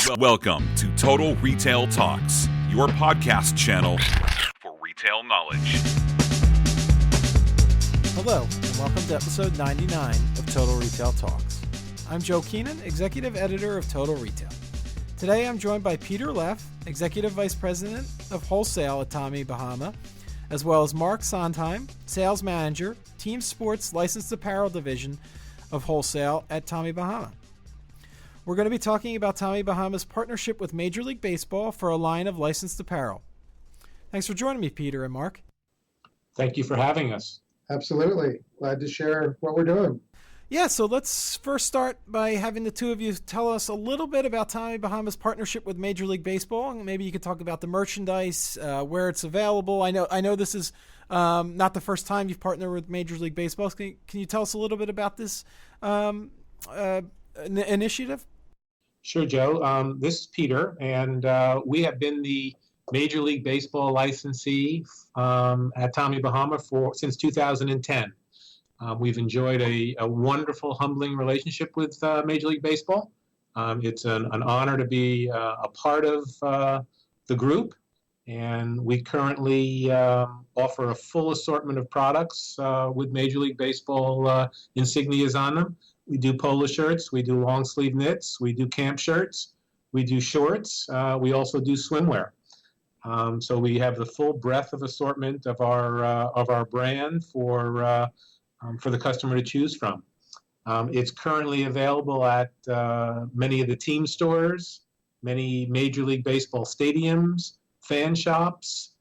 Welcome to Total Retail Talks, your podcast channel for retail knowledge. Hello, and welcome to episode 99 of Total Retail Talks. I'm Joe Keenan, Executive Editor of Total Retail. Today I'm joined by Peter Leff, Executive Vice President of Wholesale at Tommy Bahama, as well as Mark Sondheim, Sales Manager, Team Sports Licensed Apparel Division of Wholesale at Tommy Bahama. We're going to be talking about Tommy Bahama's partnership with Major League Baseball for a line of licensed apparel. Thanks for joining me, Peter and Mark. Thank you for having us. Absolutely. Glad to share what we're doing. Yeah, so let's first start by having the two of you tell us a little bit about Tommy Bahama's partnership with Major League Baseball. And maybe you could talk about the merchandise, where it's available. I know this is not the first time you've partnered with Major League Baseball. Can you tell us a little bit about this initiative? Sure, Joe. This is Peter, and we have been the Major League Baseball licensee at Tommy Bahama since 2010. We've enjoyed a wonderful, humbling relationship with Major League Baseball. It's an honor to be a part of the group, and we currently offer a full assortment of products with Major League Baseball insignias on them. We do polo shirts, we do long sleeve knits, we do camp shirts, we do shorts, we also do swimwear. So we have the full breadth of assortment of our brand for the customer to choose from. It's currently available at many of the team stores, many Major League Baseball stadiums, fan shops,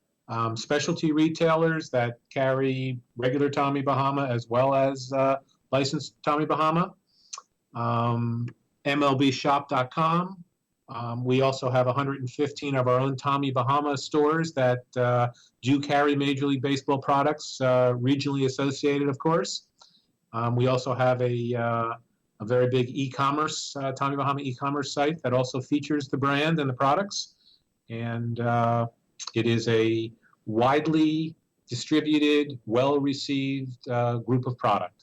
specialty retailers that carry regular Tommy Bahama as well as licensed Tommy Bahama, MLBshop.com. We also have 115 of our own Tommy Bahama stores that do carry Major League Baseball products, regionally associated, of course. We also have a very big e-commerce, Tommy Bahama e-commerce site that also features the brand and the products. And it is a widely distributed, well-received group of product.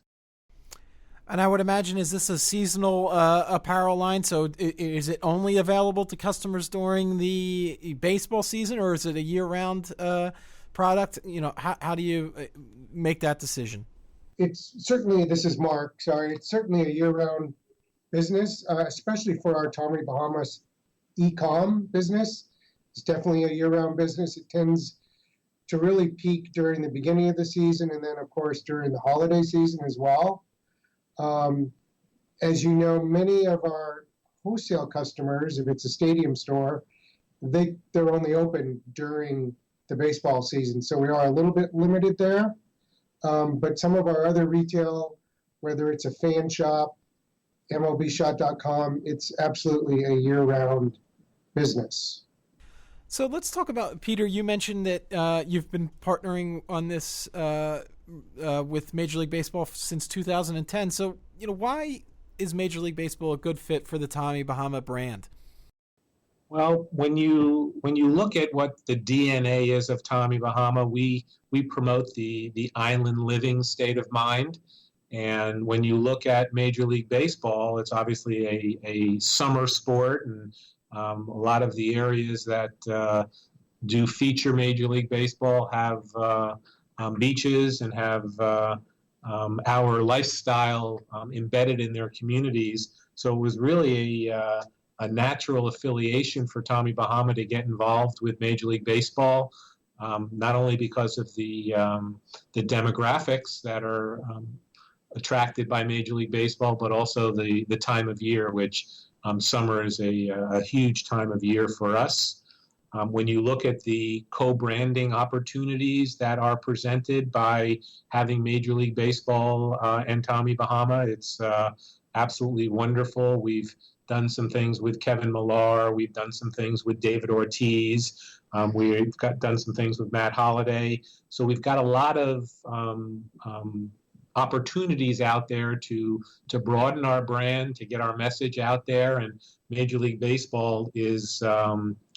And I would imagine, is this a seasonal apparel line? So is it only available to customers during the baseball season, or is it a year-round product? You know, how do you make that decision? This is Mark, sorry. It's certainly a year-round business, especially for our Tommy Bahamas e-com business. It's definitely a year-round business. It tends to really peak during the beginning of the season and then, of course, during the holiday season as well. As you know, many of our wholesale customers, if it's a stadium store, they're only open during the baseball season. So we are a little bit limited there. But some of our other retail, whether it's a fan shop, MLBshop.com, it's absolutely a year-round business. So let's talk about, Peter, you mentioned that you've been partnering on this with Major League Baseball since 2010. So, why is Major League Baseball a good fit for the Tommy Bahama brand? Well, when you look at what the DNA is of Tommy Bahama, we promote the island living state of mind. And when you look at Major League Baseball, it's obviously a summer sport, and a lot of the areas that do feature Major League Baseball have beaches and have our lifestyle embedded in their communities. So it was really a natural affiliation for Tommy Bahama to get involved with Major League Baseball, not only because of the demographics that are attracted by Major League Baseball, but also the time of year, which summer is a huge time of year for us. When you look at the co-branding opportunities that are presented by having Major League Baseball and Tommy Bahama, it's absolutely wonderful. We've done some things with Kevin Millar. We've done some things with David Ortiz. We've done some things with Matt Holliday. So we've got a lot of opportunities out there to broaden our brand, to get our message out there. And Major League Baseball is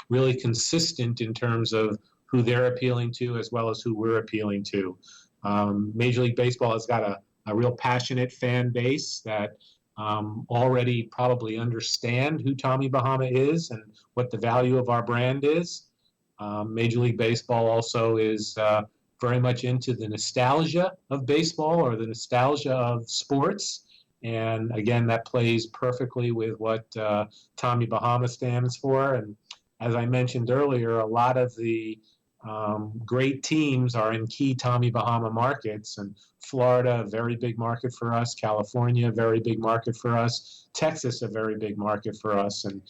really consistent in terms of who they're appealing to as well as who we're appealing to. Major League Baseball has got a real passionate fan base that already probably understand who Tommy Bahama is and what the value of our brand is. Major League Baseball also is very much into the nostalgia of baseball or the nostalgia of sports. And again, that plays perfectly with what Tommy Bahama stands for. And as I mentioned earlier, a lot of the great teams are in key Tommy Bahama markets. And Florida, a very big market for us. California, a very big market for us. Texas, a very big market for us. And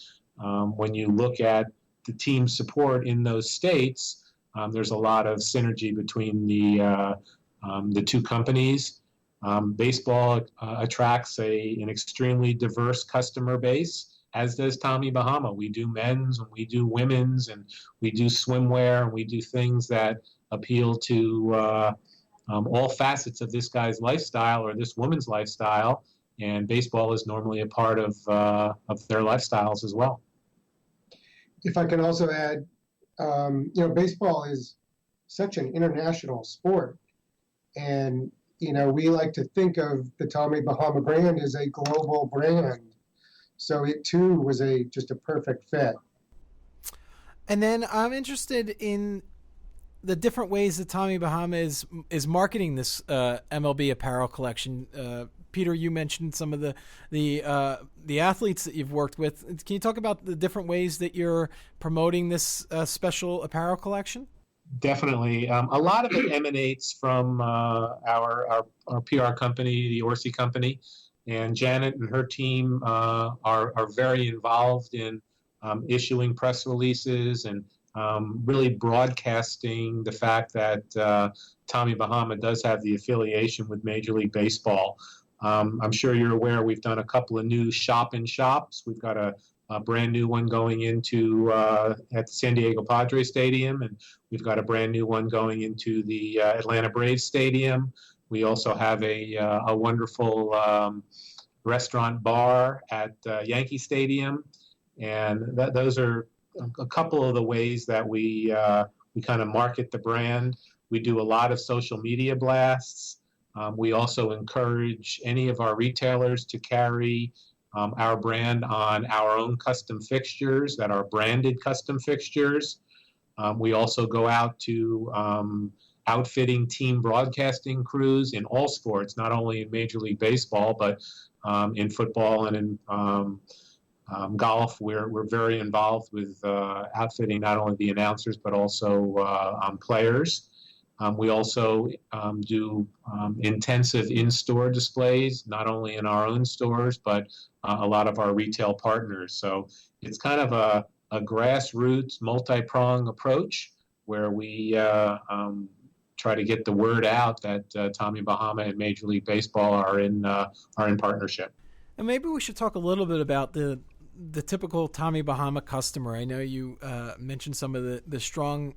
when you look at the team support in those states, there's a lot of synergy between the two companies. Baseball attracts an extremely diverse customer base, as does Tommy Bahama. We do men's and we do women's and we do swimwear and we do things that appeal to all facets of this guy's lifestyle or this woman's lifestyle. And baseball is normally a part of their lifestyles as well. If I can also add, baseball is such an international sport. And, we like to think of the Tommy Bahama brand as a global brand. So it, too, was just a perfect fit. And then I'm interested in the different ways that Tommy Bahama is marketing this MLB apparel collection. Peter, you mentioned some of the athletes that you've worked with. Can you talk about the different ways that you're promoting this special apparel collection? Definitely. A lot of it emanates from our PR company, the Orsi Company, and Janet and her team are very involved in issuing press releases and really broadcasting the fact that Tommy Bahama does have the affiliation with Major League Baseball. I'm sure you're aware we've done a couple of new shop-in-shops. We've got a brand new one going into at the San Diego Padres Stadium, and we've got a brand new one going into the Atlanta Braves Stadium. We also have a wonderful restaurant bar at Yankee Stadium, and those are a couple of the ways that we kind of market the brand. We do a lot of social media blasts. We also encourage any of our retailers to carry our brand on our own custom fixtures that are branded custom fixtures. We also go out to outfitting team broadcasting crews in all sports, not only in Major League Baseball, but in football and in golf. We're very involved with outfitting not only the announcers, but also players. We also do intensive in-store displays, not only in our own stores, but a lot of our retail partners. So it's kind of a grassroots, multi-pronged approach where we try to get the word out that Tommy Bahama and Major League Baseball are in partnership. And maybe we should talk a little bit about the typical Tommy Bahama customer. I know you mentioned some of the strong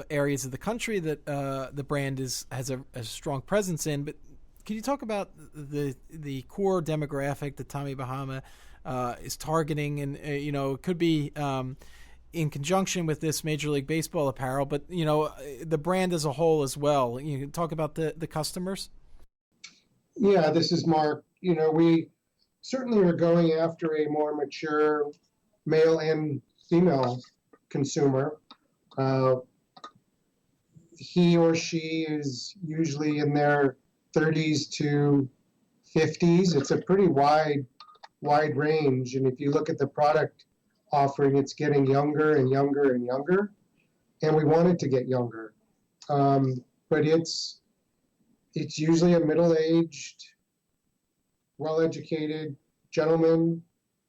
areas of the country that the brand has a strong presence in, but can you talk about the core demographic that Tommy Bahama is targeting? And it could be in conjunction with this Major League Baseball apparel, but the brand as a whole as well. You can talk about the customers. Yeah, this is Mark. We certainly are going after a more mature male and female consumer. He or she is usually in their 30s to 50s. It's a pretty wide range. And if you look at the product offering, it's getting younger and younger and younger. And we want it to get younger. But it's usually a middle-aged, well-educated gentleman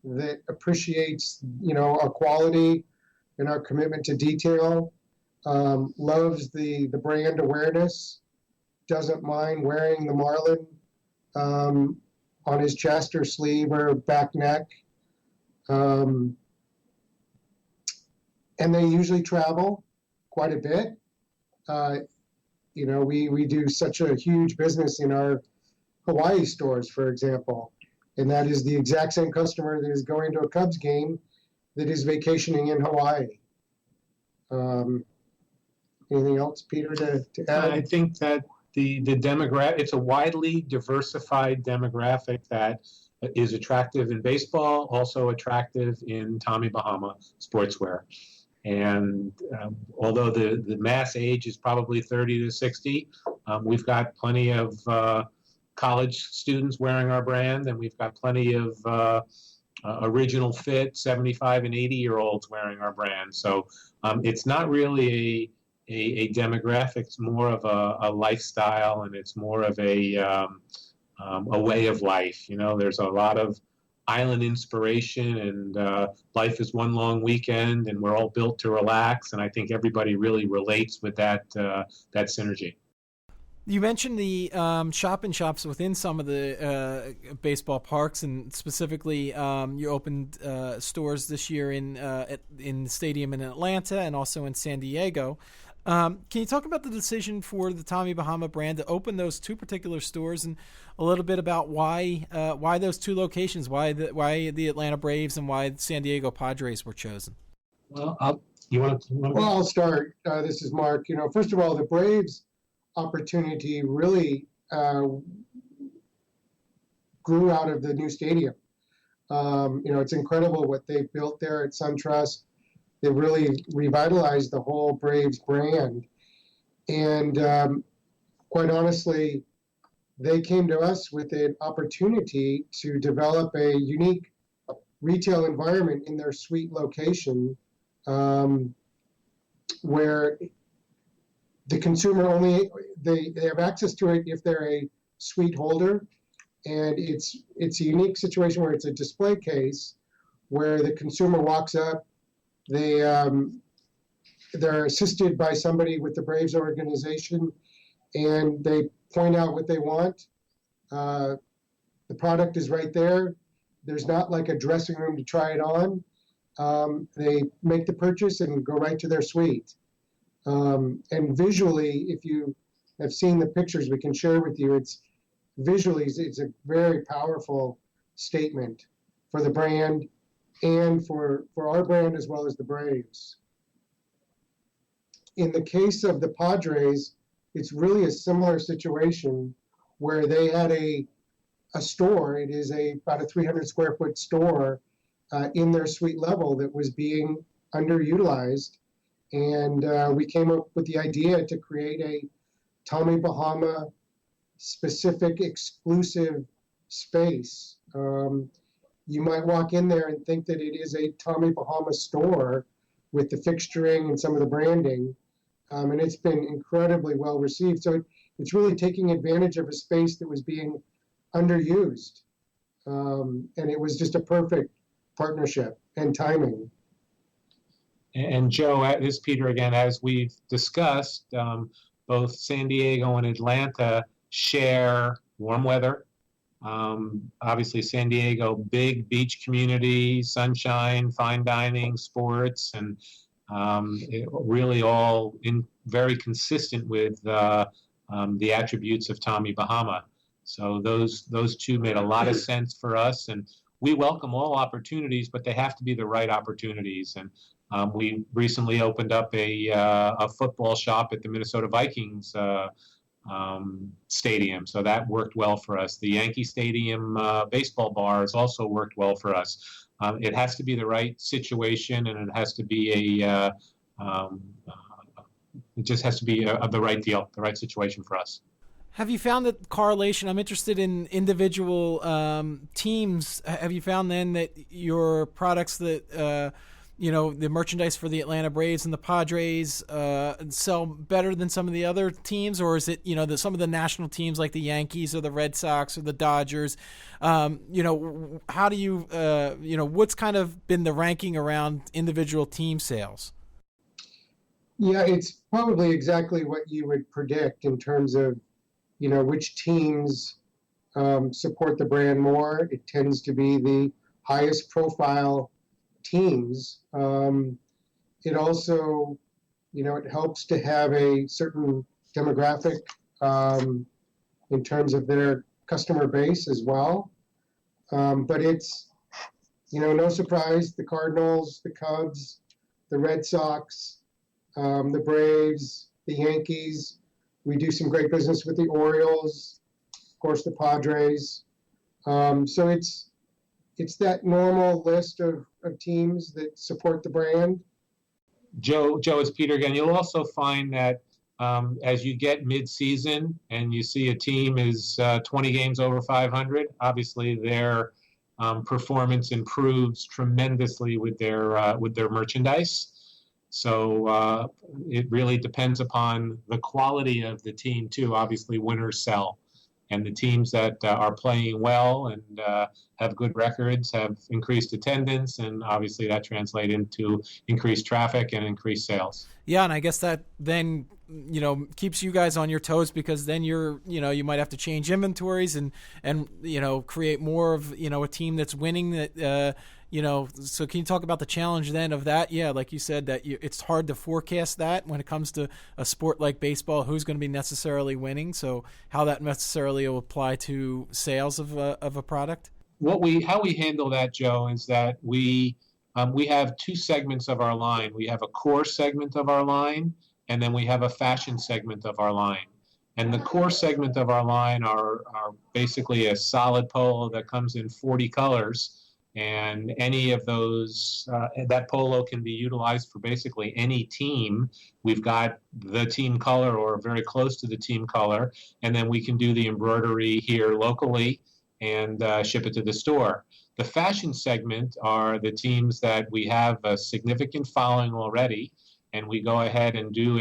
that appreciates, our quality and our commitment to detail, loves the brand awareness, doesn't mind wearing the Marlin on his chest or sleeve or back neck. And they usually travel quite a bit. We do such a huge business in our Hawaii stores, for example, and that is the exact same customer that is going to a Cubs game that is vacationing in Hawaii. Anything else, Peter, to add? I think that the demographic, it's a widely diversified demographic that is attractive in baseball, also attractive in Tommy Bahama sportswear. And although the mass age is probably 30 to 60, we've got plenty of college students wearing our brand, and we've got plenty of original fit 75 and 80-year-olds wearing our brand. So it's not really a demographic, it's more of a lifestyle, and it's more of a way of life. You know, there's a lot of island inspiration, and life is one long weekend, and we're all built to relax, and I think everybody really relates with that synergy. You mentioned the shop-in-shops within some of the baseball parks, and specifically you opened stores this year in the stadium in Atlanta and also in San Diego. Can you talk about the decision for the Tommy Bahama brand to open those two particular stores, and a little bit about why those two locations, why the Atlanta Braves and why San Diego Padres were chosen? Well, I'll start. This is Mark. You know, first of all, the Braves opportunity really grew out of the new stadium. You know, it's incredible what they've built there at SunTrust. They really revitalized the whole Braves brand. And quite honestly, they came to us with an opportunity to develop a unique retail environment in their suite location, where the consumer they have access to it if they're a suite holder. And it's a unique situation where it's a display case where the consumer walks up, they're assisted by somebody with the Braves organization, and they point out what they want. The product is right there. There's not like a dressing room to try it on. They make the purchase and go right to their suite. And visually, if you have seen the pictures we can share with you, it's a very powerful statement for the brand and for our brand as well as the Braves. In the case of the Padres, it's really a similar situation where they had a store. It is about a 300 square foot store in their suite level that was being underutilized. And we came up with the idea to create a Tommy Bahama specific exclusive space. You might walk in there and think that it is a Tommy Bahama store with the fixturing and some of the branding. And it's been incredibly well received. So it's really taking advantage of a space that was being underused. And it was just a perfect partnership and timing. And Joe, this is Peter again. As we've discussed, both San Diego and Atlanta share warm weather. Obviously, San Diego, big beach community, sunshine, fine dining, sports, and really all very consistent with the attributes of Tommy Bahama. So those two made a lot of sense for us, and we welcome all opportunities, but they have to be the right opportunities. And we recently opened up a football shop at the Minnesota Vikings stadium, so that worked well for us. The Yankee Stadium baseball bars also worked well for us. It has to be the right situation, and it has to be it just has to be the right deal, the right situation for us. Have you found that correlation? I'm interested in individual teams. Have you found then that your products that the merchandise for the Atlanta Braves and the Padres sell better than some of the other teams, or is it some of the national teams like the Yankees or the Red Sox or the Dodgers? How do you what's kind of been the ranking around individual team sales? Yeah, it's probably exactly what you would predict in terms of which teams support the brand more. It tends to be the highest profile teams. It also, it helps to have a certain demographic in terms of their customer base as well. But it's, no surprise, the Cardinals, the Cubs, the Red Sox, the Braves, the Yankees. We do some great business with the Orioles, of course, the Padres. So it's it's that normal list of teams that support the brand. Joe, it's Peter again. You'll also find that as you get mid-season and you see a team is 20 games over 500, obviously their performance improves tremendously with their merchandise. So it really depends upon the quality of the team too. Obviously, winners sell, and the teams that are playing well and have good records have increased attendance, and obviously that translates into increased traffic and increased sales. Yeah, and I guess that then keeps you guys on your toes, because then you might have to change inventories and create more of a team that's winning that. So can you talk about the challenge then of that? Yeah, like you said, that it's hard to forecast that when it comes to a sport like baseball, who's going to be necessarily winning. So how that necessarily will apply to sales of a product. How we handle that, Joe, is that we have two segments of our line. We have a core segment of our line, and then we have a fashion segment of our line. And the core segment of our line are basically a solid polo that comes in 40 colors. And any of those, that polo can be utilized for basically any team. We've got the team color or very close to the team color, and then we can do the embroidery here locally and ship it to the store. The fashion segment are the teams that we have a significant following already, and we go ahead and do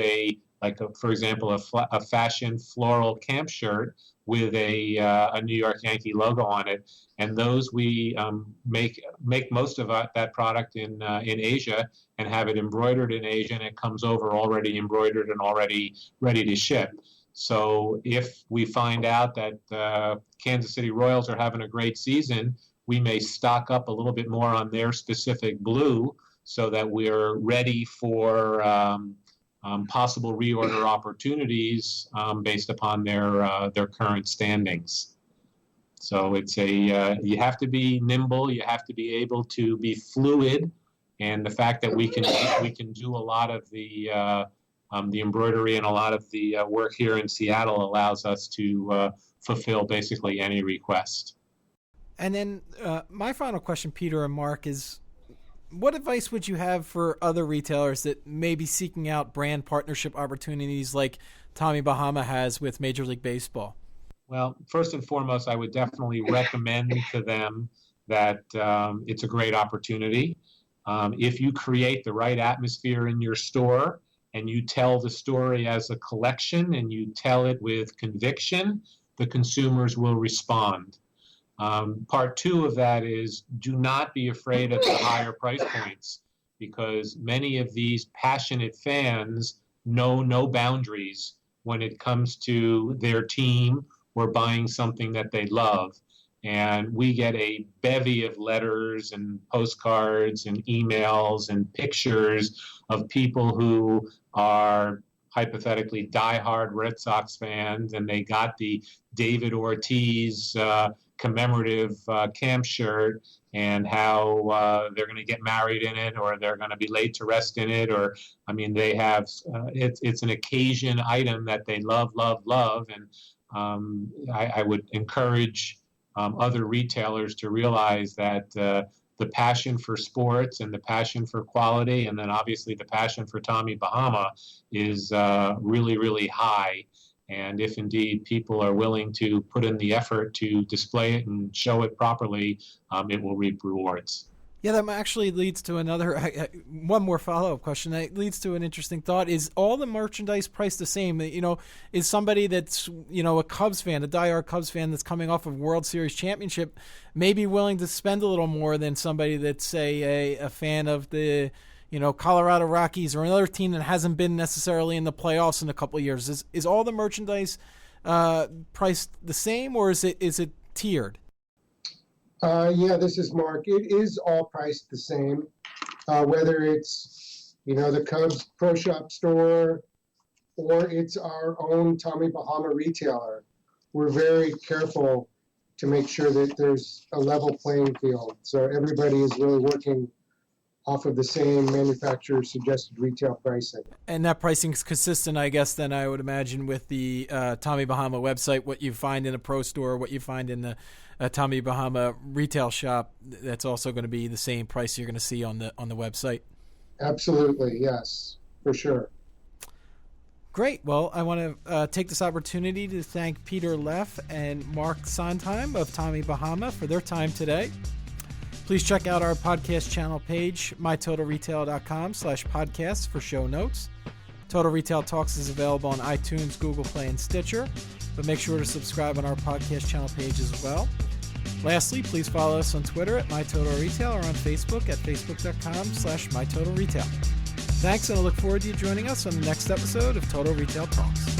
for example, a fashion floral camp shirt with a New York Yankee logo on it, and those we make most of that product in Asia and have it embroidered in Asia, and it comes over already embroidered and already ready to ship. So if we find out that Kansas City Royals are having a great season, we may stock up a little bit more on their specific blue so that we're ready for possible reorder opportunities based upon their current standings. So it's you have to be nimble, you have to be able to be fluid, and the fact that we can do a lot of the embroidery and a lot of the work here in Seattle allows us to fulfill basically any request. And then my final question, Peter and Mark, is what advice would you have for other retailers that may be seeking out brand partnership opportunities like Tommy Bahama has with Major League Baseball? Well, first and foremost, I would definitely recommend to them that it's a great opportunity. If you create the right atmosphere in your store and you tell the story as a collection and you tell it with conviction, the consumers will respond. Part two of that is do not be afraid of the higher price points, because many of these passionate fans know no boundaries when it comes to their team or buying something that they love. And we get a bevy of letters and postcards and emails and pictures of people who are hypothetically diehard Red Sox fans, and they got the David Ortiz commemorative camp shirt, and how they're going to get married in it, or they're going to be laid to rest in it, or they have it's an occasion item that they love, and I would encourage other retailers to realize that the passion for sports and the passion for quality, and then obviously the passion for Tommy Bahama is really, really high. And if indeed people are willing to put in the effort to display it and show it properly, it will reap rewards. Yeah, that actually leads to one more follow-up question. That leads to an interesting thought. Is all the merchandise priced the same? Is somebody that's, a Cubs fan, a diehard Cubs fan that's coming off of World Series championship, maybe willing to spend a little more than somebody that's, say, a fan of the, Colorado Rockies or another team that hasn't been necessarily in the playoffs in a couple of years? Is all the merchandise priced the same, or is it tiered? Yeah, this is Mark. It is all priced the same, whether it's, the Cubs Pro Shop store or it's our own Tommy Bahama retailer. We're very careful to make sure that there's a level playing field. So everybody is really working off of the same manufacturer suggested retail pricing. And that pricing is consistent, I guess, then I would imagine with the Tommy Bahama website, what you find in a pro store, what you find in the a Tommy Bahama retail shop, that's also going to be the same price you're going to see on the website. Absolutely, yes, for sure. Great. Well, I want to take this opportunity to thank Peter Leff and Mark Sondheim of Tommy Bahama for their time today. Please check out our podcast channel page, mytotalretail.com/podcasts for show notes. Total Retail Talks is available on iTunes, Google Play, and Stitcher, but make sure to subscribe on our podcast channel page as well. Lastly, please follow us on Twitter at MyTotalRetail or on Facebook at facebook.com/MyTotalRetail. Thanks, and I look forward to you joining us on the next episode of Total Retail Talks.